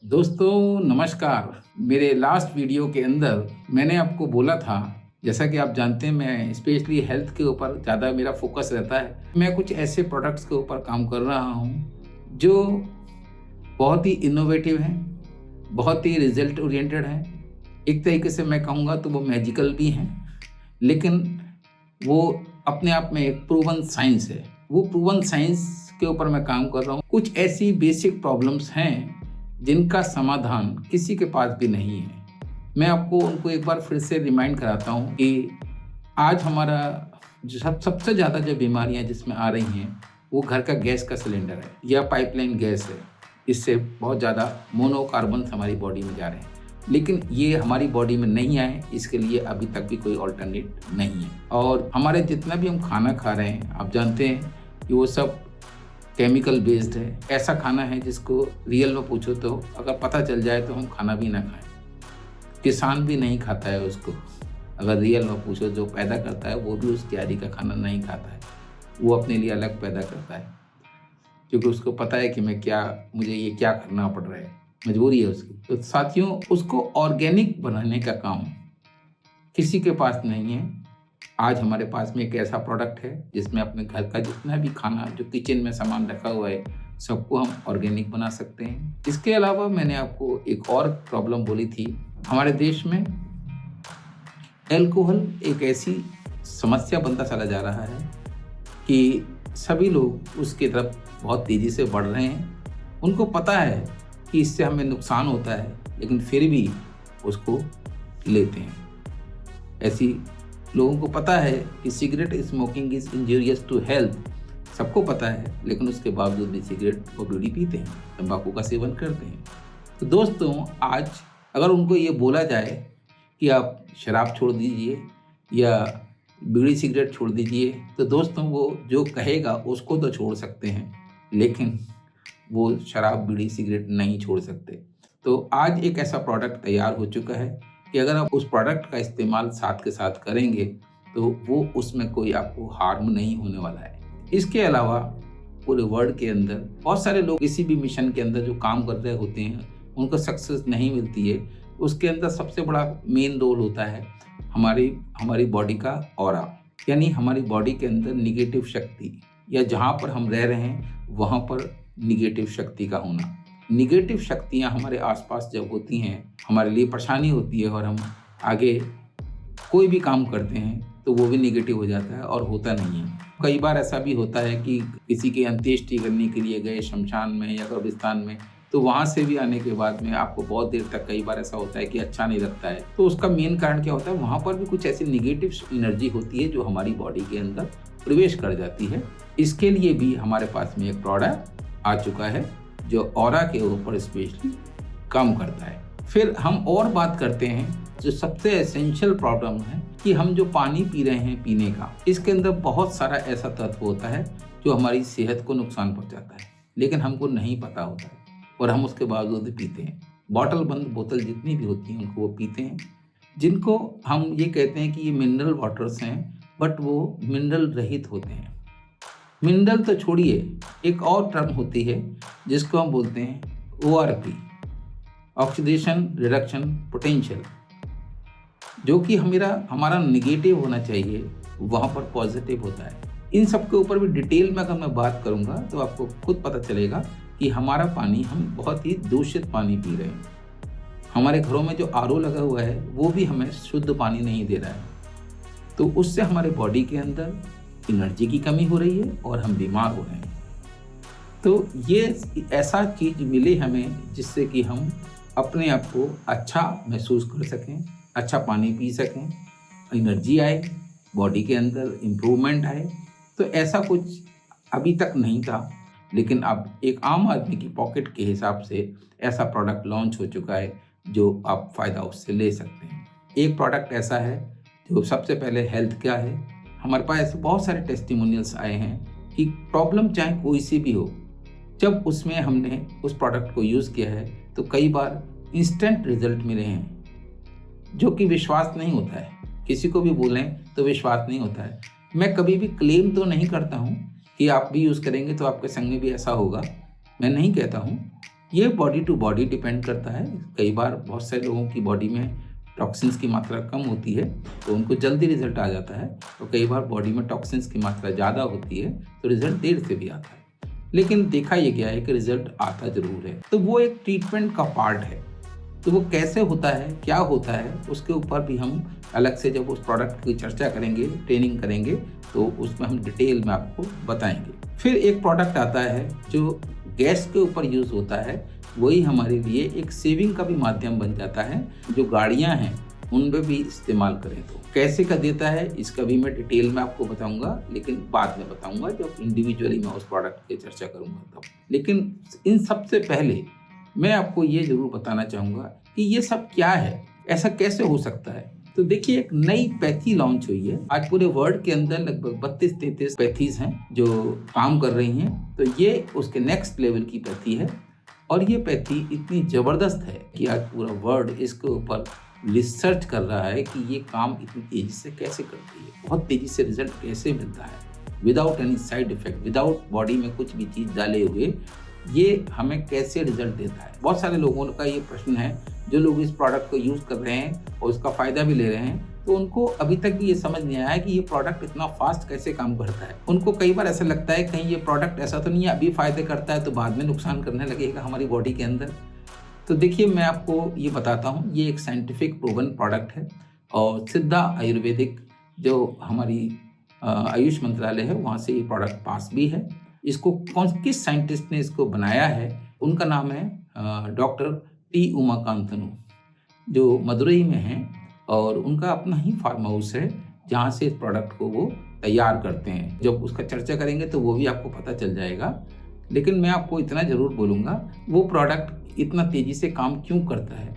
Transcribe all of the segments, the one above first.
दोस्तों नमस्कार। मेरे लास्ट वीडियो के अंदर मैंने आपको बोला था, जैसा कि आप जानते हैं मैं स्पेशली हेल्थ के ऊपर ज़्यादा मेरा फोकस रहता है। मैं कुछ ऐसे प्रोडक्ट्स के ऊपर काम कर रहा हूँ जो बहुत ही इनोवेटिव हैं, बहुत ही रिजल्ट ओरिएंटेड हैं। एक तरीके से मैं कहूँगा तो वो मैजिकल भी हैं, लेकिन वो अपने आप में एक प्रूवन साइंस है। वो प्रूवन साइंस के ऊपर मैं काम कर रहा हूँ। कुछ ऐसी बेसिक प्रॉब्लम्स हैं जिनका समाधान किसी के पास भी नहीं है। मैं आपको उनको एक बार फिर से रिमाइंड कराता हूँ कि आज हमारा जो सबसे ज़्यादा जो बीमारियाँ जिसमें आ रही हैं वो घर का गैस का सिलेंडर है या पाइपलाइन गैस है। इससे बहुत ज़्यादा मोनोकार्बन्स हमारी बॉडी में जा रहे हैं, लेकिन ये हमारी बॉडी में नहीं आए, इसके लिए अभी तक भी कोई ऑल्टरनेट नहीं है। और हमारे जितना भी हम खाना खा रहे हैं, आप जानते हैं कि वो सब केमिकल बेस्ड है। ऐसा खाना है जिसको रियल में पूछो तो अगर पता चल जाए तो हम खाना भी ना खाएं। किसान भी नहीं खाता है उसको, अगर रियल में पूछो जो पैदा करता है वो भी उस तैयारी का खाना नहीं खाता है। वो अपने लिए अलग पैदा करता है, क्योंकि उसको पता है कि मुझे ये क्या करना पड़ रहा है, मजबूरी है उसकी। तो साथियों, उसको ऑर्गेनिक बनाने का काम किसी के पास नहीं है। आज हमारे पास में एक ऐसा प्रोडक्ट है जिसमें अपने घर का जितना भी खाना जो किचन में सामान रखा हुआ है सबको हम ऑर्गेनिक बना सकते हैं। इसके अलावा मैंने आपको एक और प्रॉब्लम बोली थी। हमारे देश में अल्कोहल एक ऐसी समस्या बनता चला जा रहा है कि सभी लोग उसकी तरफ बहुत तेज़ी से बढ़ रहे हैं। उनको पता है कि इससे हमें नुकसान होता है, लेकिन फिर भी उसको लेते हैं। ऐसी लोगों को पता है कि cigarette smoking is injurious to health, सबको पता है, लेकिन उसके बावजूद भी सिगरेट और बीड़ी पीते हैं, तंबाकू का सेवन करते हैं। तो दोस्तों, आज अगर उनको ये बोला जाए कि आप शराब छोड़ दीजिए या बीड़ी सिगरेट छोड़ दीजिए, तो दोस्तों वो जो कहेगा उसको तो छोड़ सकते हैं, लेकिन वो शराब बीड़ी सिगरेट नहीं छोड़ सकते। तो आज एक ऐसा प्रोडक्ट तैयार हो चुका है कि अगर आप उस प्रोडक्ट का इस्तेमाल साथ के साथ करेंगे तो वो उसमें कोई आपको हार्म नहीं होने वाला है। इसके अलावा पूरे वर्ल्ड के अंदर बहुत सारे लोग किसी भी मिशन के अंदर जो काम कर रहे होते हैं उनको सक्सेस नहीं मिलती है। उसके अंदर सबसे बड़ा मेन रोल होता है हमारी बॉडी का ऑरा, यानी हमारी बॉडी के अंदर निगेटिव शक्ति, या जहाँ पर हम रह रहे हैं वहाँ पर निगेटिव शक्ति का होना। निगेटिव शक्तियाँ हमारे आसपास जब होती हैं हमारे लिए परेशानी होती है और हम आगे कोई भी काम करते हैं तो वो भी निगेटिव हो जाता है और होता नहीं है। कई बार ऐसा भी होता है कि किसी की अंत्येष्टि करने के लिए गए शमशान में या कब्रिस्तान में, तो वहाँ से भी आने के बाद में आपको बहुत देर तक कई बार ऐसा होता है कि अच्छा नहीं लगता है। तो उसका मेन कारण क्या होता है, वहाँ पर भी कुछ ऐसी निगेटिव एनर्जी होती है जो हमारी बॉडी के अंदर प्रवेश कर जाती है। इसके लिए भी हमारे पास में एक प्रोडक्ट आ चुका है जो ऑरा के ऊपर स्पेशली काम करता है। फिर हम और बात करते हैं जो सबसे एसेंशियल प्रॉब्लम है कि हम जो पानी पी रहे हैं पीने का, इसके अंदर बहुत सारा ऐसा तत्व होता है जो हमारी सेहत को नुकसान पहुंचाता है, लेकिन हमको नहीं पता होता है और हम उसके बावजूद भी पीते हैं। बॉटल बंद बोतल जितनी भी होती हैं उनको वो पीते हैं, जिनको हम ये कहते हैं कि ये मिनरल वाटर्स हैं, बट वो मिनरल रहित होते हैं। मिनरल तो छोड़िए, एक और टर्म होती है जिसको हम बोलते हैं ORP, ऑक्सीडेशन रिडक्शन पोटेंशियल, जो कि हमारा निगेटिव होना चाहिए, वहाँ पर पॉजिटिव होता है। इन सब के ऊपर भी डिटेल में अगर मैं बात करूँगा तो आपको खुद पता चलेगा कि हमारा पानी, हम बहुत ही दूषित पानी पी रहे हैं। हमारे घरों में जो RO लगा हुआ है वो भी हमें शुद्ध पानी नहीं दे रहा है, तो उससे हमारे बॉडी के अंदर एनर्जी की कमी हो रही है और हम बीमार हो रहे हैं। तो ये ऐसा चीज़ मिले हमें जिससे कि हम अपने आप को अच्छा महसूस कर सकें, अच्छा पानी पी सकें, एनर्जी आए, बॉडी के अंदर इम्प्रूवमेंट आए। तो ऐसा कुछ अभी तक नहीं था, लेकिन अब एक आम आदमी की पॉकेट के हिसाब से ऐसा प्रोडक्ट लॉन्च हो चुका है जो आप फ़ायदा उससे ले सकते हैं। एक प्रोडक्ट ऐसा है जो सबसे पहले हेल्थ क्या है, हमारे पास ऐसे बहुत सारे टेस्टिमोनियल्स आए हैं कि प्रॉब्लम चाहे कोई सी भी हो, जब उसमें हमने उस प्रोडक्ट को यूज़ किया है तो कई बार इंस्टेंट रिजल्ट मिले हैं, जो कि विश्वास नहीं होता है। किसी को भी बोलें तो विश्वास नहीं होता है। मैं कभी भी क्लेम तो नहीं करता हूँ कि आप भी यूज़ करेंगे तो आपके संग में भी ऐसा होगा, मैं नहीं कहता हूँ, ये बॉडी टू बॉडी डिपेंड करता है। कई बार बहुत सारे लोगों की बॉडी में टॉक्सिन्स की मात्रा कम होती है तो उनको जल्दी रिजल्ट आ जाता है, और कई बार बॉडी में टॉक्सिन्स की मात्रा ज़्यादा होती है तो रिजल्ट देर से भी आता है। लेकिन देखा ये गया है कि रिजल्ट आता ज़रूर है। तो वो एक ट्रीटमेंट का पार्ट है। तो वो कैसे होता है, क्या होता है, उसके ऊपर भी हम अलग से जब उस प्रोडक्ट की चर्चा करेंगे, ट्रेनिंग करेंगे, तो उसमें हम डिटेल में आपको बताएंगे। फिर एक प्रोडक्ट आता है जो गैस के ऊपर यूज़ होता है, वही हमारे लिए एक सेविंग का भी माध्यम बन जाता है। जो गाड़ियाँ हैं उनमें भी इस्तेमाल करें तो कैसे का देता है, इसका भी मैं डिटेल में आपको बताऊंगा, लेकिन बाद में बताऊंगा जब इंडिविजुअली मैं उस प्रोडक्ट की चर्चा करूंगा तब। लेकिन इन सबसे पहले मैं आपको ये ज़रूर बताना चाहूँगा कि ये सब क्या है, ऐसा कैसे हो सकता है। तो देखिए, एक नई पैथी लॉन्च हुई है। आज पूरे वर्ल्ड के अंदर लगभग 32-33 पैथीज हैं जो काम कर रही हैं। तो ये उसके नेक्स्ट लेवल की पैथी है, और ये पैथी इतनी ज़बरदस्त है कि आज पूरा वर्ल्ड इसके ऊपर रिसर्च कर रहा है कि ये काम इतनी तेज़ी से कैसे करती है, बहुत तेज़ी से रिजल्ट कैसे मिलता है, without any side effect, without body में कुछ भी चीज़ डाले हुए ये हमें कैसे रिजल्ट देता है। बहुत सारे लोगों का ये प्रश्न है, जो लोग इस प्रोडक्ट को यूज़ कर रहे हैं और उसका फ़ायदा भी ले रहे हैं, तो उनको अभी तक ये समझ नहीं आया कि ये प्रोडक्ट इतना फास्ट कैसे काम करता है। उनको कई बार ऐसा लगता है कहीं ये प्रोडक्ट ऐसा तो नहीं है अभी फ़ायदे करता है तो बाद में नुकसान करने लगेगा हमारी बॉडी के अंदर। तो देखिए, मैं आपको ये बताता हूँ, ये एक साइंटिफिक प्रूवन प्रोडक्ट है, और सिद्धा आयुर्वेदिक जो हमारी आयुष मंत्रालय है वहाँ से ये प्रोडक्ट पास भी है। इसको किस साइंटिस्ट ने इसको बनाया है, उनका नाम है डॉक्टर टी उमाकांतनु, जो मदुरई में हैं, और उनका अपना ही फार्म हाउस है जहाँ से इस प्रोडक्ट को वो तैयार करते हैं। जब उसका चर्चा करेंगे तो वो भी आपको पता चल जाएगा। लेकिन मैं आपको इतना ज़रूर बोलूँगा, वो प्रोडक्ट इतना तेज़ी से काम क्यों करता है,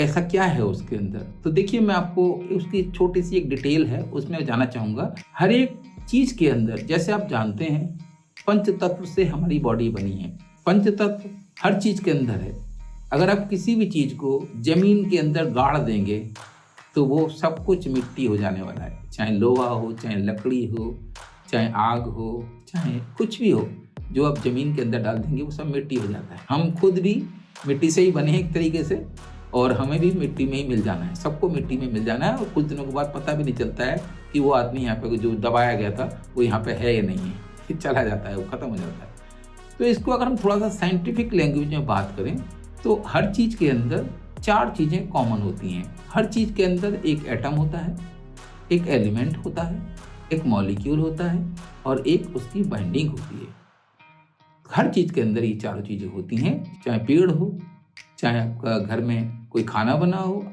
ऐसा क्या है उसके अंदर। तो देखिए, मैं आपको उसकी छोटी सी एक डिटेल है उसमें जाना चाहूँगा। हर एक चीज़ के अंदर, जैसे आप जानते हैं, पंच तत्व से हमारी बॉडी बनी है। पंच तत्व हर चीज़ के अंदर है। अगर आप किसी भी चीज़ को ज़मीन के अंदर गाड़ देंगे तो वो सब कुछ मिट्टी हो जाने वाला है, चाहे लोहा हो, चाहे लकड़ी हो, चाहे आग हो, चाहे कुछ भी हो, जो आप ज़मीन के अंदर डाल देंगे वो सब मिट्टी हो जाता है। हम खुद भी मिट्टी से ही बने हैं एक तरीके से, और हमें भी मिट्टी में ही मिल जाना है, सबको मिट्टी में मिल जाना है। और कुछ दिनों के बाद पता भी नहीं चलता है कि वो आदमी यहाँ पे जो दबाया गया था वो यहाँ पे है या नहीं है, फिर चला जाता है, वो ख़त्म हो जाता है। तो इसको अगर हम थोड़ा सा साइंटिफिक लैंग्वेज में बात करें तो हर चीज़ के अंदर 4 चीज़ें कॉमन होती हैं। हर चीज़ के अंदर एक एटम होता है, एक एलिमेंट होता है, एक मॉलिक्यूल होता है, और एक उसकी बाइंडिंग होती है। हर चीज़ के अंदर ये चारों चीज़ें होती हैं, चाहे पेड़ हो, चाहे आपका घर में कोई खाना बना हो,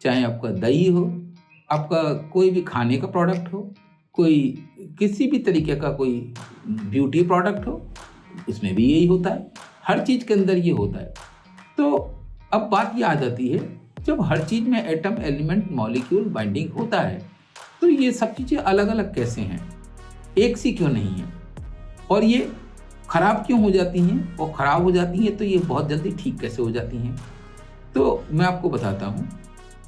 चाहे आपका दही हो, आपका कोई भी खाने का प्रोडक्ट हो, कोई किसी भी तरीके का कोई ब्यूटी प्रोडक्ट हो, उसमें भी यही होता है। हर चीज़ के अंदर ये होता है। तो अब बात ये आ जाती है, जब हर चीज़ में एटम, एलिमेंट, मॉलिक्यूल, बाइंडिंग होता है, तो ये सब चीज़ें अलग अलग कैसे हैं, एक सी क्यों नहीं है, और ये ख़राब क्यों हो जाती हैं, और ख़राब हो जाती हैं तो ये बहुत जल्दी ठीक कैसे हो जाती हैं। तो मैं आपको बताता हूँ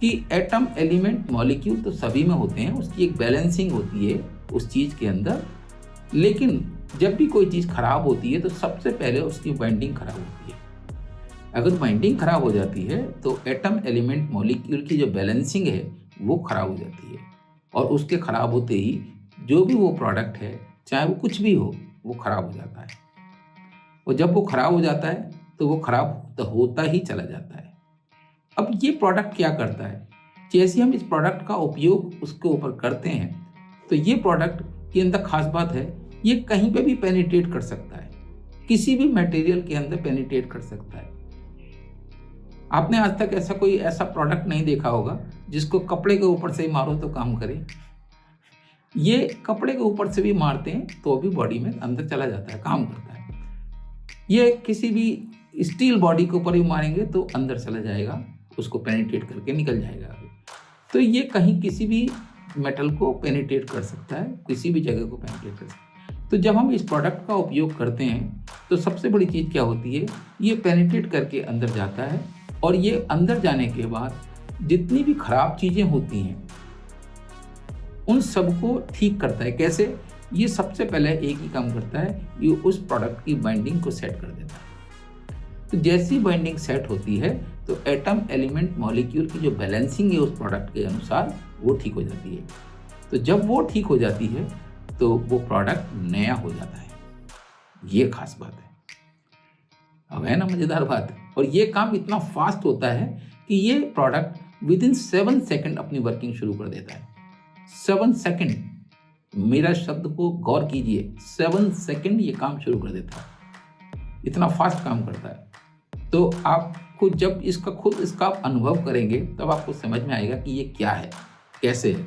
कि एटम, एलिमेंट, मॉलिक्यूल तो सभी में होते हैं, उसकी एक बैलेंसिंग होती है उस चीज़ के अंदर। लेकिन जब भी कोई चीज़ ख़राब होती है तो सबसे पहले उसकी बाइंडिंग ख़राब होती है। अगर बाइंडिंग ख़राब हो जाती है तो एटम, एलिमेंट, मॉलिक्यूल की जो बैलेंसिंग है वो ख़राब हो जाती है, और उसके ख़राब होते ही जो भी वो प्रोडक्ट है, चाहे वो कुछ भी हो, वो ख़राब हो जाता है। और जब वो ख़राब हो जाता है तो वो ख़राब होता ही चला जाता है। अब ये प्रोडक्ट क्या करता है, जैसे हम इस प्रोडक्ट का उपयोग उसके ऊपर करते हैं, तो ये प्रोडक्ट के अंदर खास बात है, ये कहीं पे भी पेनिट्रेट कर सकता है, किसी भी मटेरियल के अंदर पेनिट्रेट कर सकता है। आपने आज तक ऐसा प्रोडक्ट नहीं देखा होगा जिसको कपड़े के ऊपर से ही मारो तो काम करे। ये कपड़े के ऊपर से भी मारते हैं तो भी बॉडी में अंदर चला जाता है, काम करता है। ये किसी भी स्टील बॉडी के ऊपर ही मारेंगे तो अंदर चला जाएगा, उसको पेनिट्रेट करके निकल जाएगा। तो ये कहीं किसी भी मेटल को पेनिट्रेट कर सकता है, किसी भी जगह को पेनिट्रेट कर सकता है। तो जब हम इस प्रोडक्ट का उपयोग करते हैं तो सबसे बड़ी चीज़ क्या होती है, ये पेनिट्रेट करके अंदर जाता है, और ये अंदर जाने के बाद जितनी भी खराब चीज़ें होती हैं उन सबको ठीक करता है। कैसे? ये सबसे पहले एक ही काम करता है, ये उस प्रोडक्ट की बाइंडिंग को सेट कर देता है। तो जैसी बाइंडिंग सेट होती है तो एटम एलिमेंट मॉलिक्यूल की जो बैलेंसिंग है उस प्रोडक्ट के अनुसार वो ठीक हो जाती है। तो जब वो ठीक हो जाती है तो वो प्रोडक्ट नया हो जाता है। ये खास बात है। अब है ना मजेदार बात। और ये काम इतना फास्ट होता है कि ये प्रोडक्ट विद इन 7 सेकंड अपनी वर्किंग शुरू कर देता है। 7 सेकंड, मेरा शब्द को गौर कीजिए, 7 सेकंड ये काम शुरू कर देता है। इतना फास्ट काम करता है। तो आपको जब इसका अनुभव करेंगे तब आपको समझ में आएगा कि ये क्या है, कैसे है।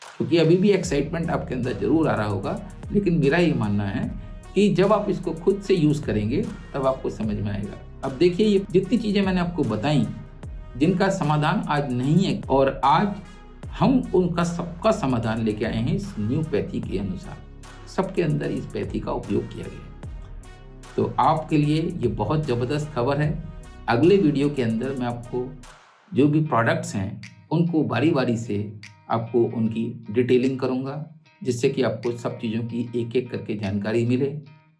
क्योंकि अभी भी एक्साइटमेंट आपके अंदर जरूर आ रहा होगा, लेकिन मेरा ये मानना है कि जब आप इसको खुद से यूज़ करेंगे तब आपको समझ में आएगा। अब देखिए, ये जितनी चीज़ें मैंने आपको बताई जिनका समाधान आज नहीं है, और आज हम उनका सबका समाधान लेके आए हैं इस न्यू पैथी के अनुसार। सबके अंदर इस पैथी का उपयोग किया गया है। तो आपके लिए ये बहुत ज़बरदस्त खबर है। अगले वीडियो के अंदर मैं आपको जो भी प्रोडक्ट्स हैं उनको बारी बारी से आपको उनकी डिटेलिंग करूंगा, जिससे कि आपको सब चीज़ों की एक एक करके जानकारी मिले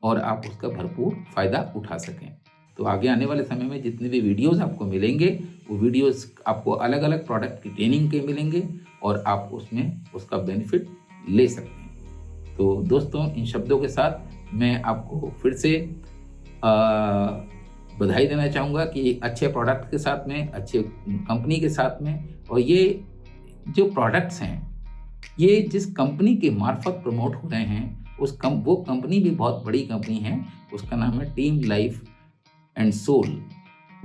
और आप उसका भरपूर फ़ायदा उठा सकें। तो आगे आने वाले समय में जितने भी वीडियोस आपको मिलेंगे वो वीडियोस आपको अलग अलग प्रोडक्ट की ट्रेनिंग के मिलेंगे और आप उसमें उसका बेनिफिट ले सकते हैं। तो दोस्तों, इन शब्दों के साथ मैं आपको फिर से बधाई देना चाहूँगा कि अच्छे प्रोडक्ट के साथ में, अच्छे कंपनी के साथ में, और ये जो प्रोडक्ट्स हैं ये जिस कंपनी के मार्फत प्रमोट हो रहे हैं वो कंपनी भी बहुत बड़ी कंपनी है। उसका नाम है Team Life and Soul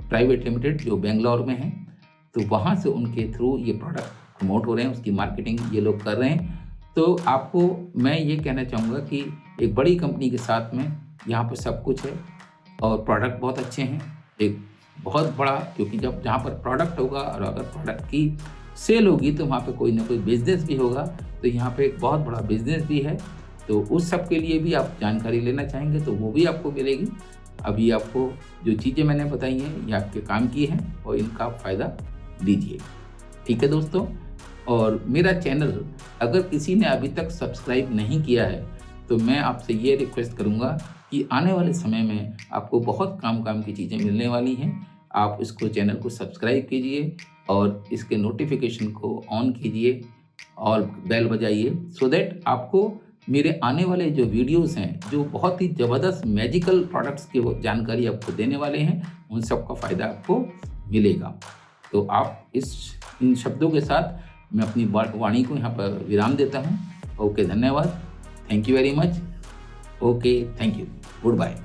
Private Limited, जो बेंगलोर में है। तो वहाँ से उनके थ्रू ये प्रोडक्ट प्रमोट हो रहे हैं, उसकी मार्केटिंग ये लोग कर रहे हैं। तो आपको मैं ये कहना चाहूँगा कि एक बड़ी कंपनी के साथ में यहाँ पर सब कुछ है और प्रोडक्ट बहुत अच्छे हैं। एक बहुत बड़ा, क्योंकि जब जहाँ पर प्रोडक्ट होगा और अगर प्रोडक्ट की सेल होगी तो वहाँ पे कोई ना कोई बिजनेस भी होगा। तो यहाँ पे एक बहुत बड़ा बिजनेस भी है। तो उस सब के लिए भी आप जानकारी लेना चाहेंगे तो वो भी आपको मिलेगी। अभी आपको जो चीज़ें मैंने बताई हैं ये आपके काम की हैं और इनका आप फ़ायदा लीजिए। ठीक है दोस्तों, और मेरा चैनल अगर किसी ने अभी तक सब्सक्राइब नहीं किया है तो मैं आपसे ये रिक्वेस्ट करूँगा कि आने वाले समय में आपको बहुत काम की चीज़ें मिलने वाली हैं। आप इसको चैनल को सब्सक्राइब कीजिए और इसके नोटिफिकेशन को ऑन कीजिए और बेल बजाइए, सो दैट आपको मेरे आने वाले जो वीडियोस हैं जो बहुत ही ज़बरदस्त मैजिकल प्रोडक्ट्स की जानकारी आपको देने वाले हैं, उन सब का फ़ायदा आपको मिलेगा। तो आप इन शब्दों के साथ मैं अपनी वाणी को यहाँ पर विराम देता हूँ। ओके, धन्यवाद, thank you very much. Okay, thank you, good bye.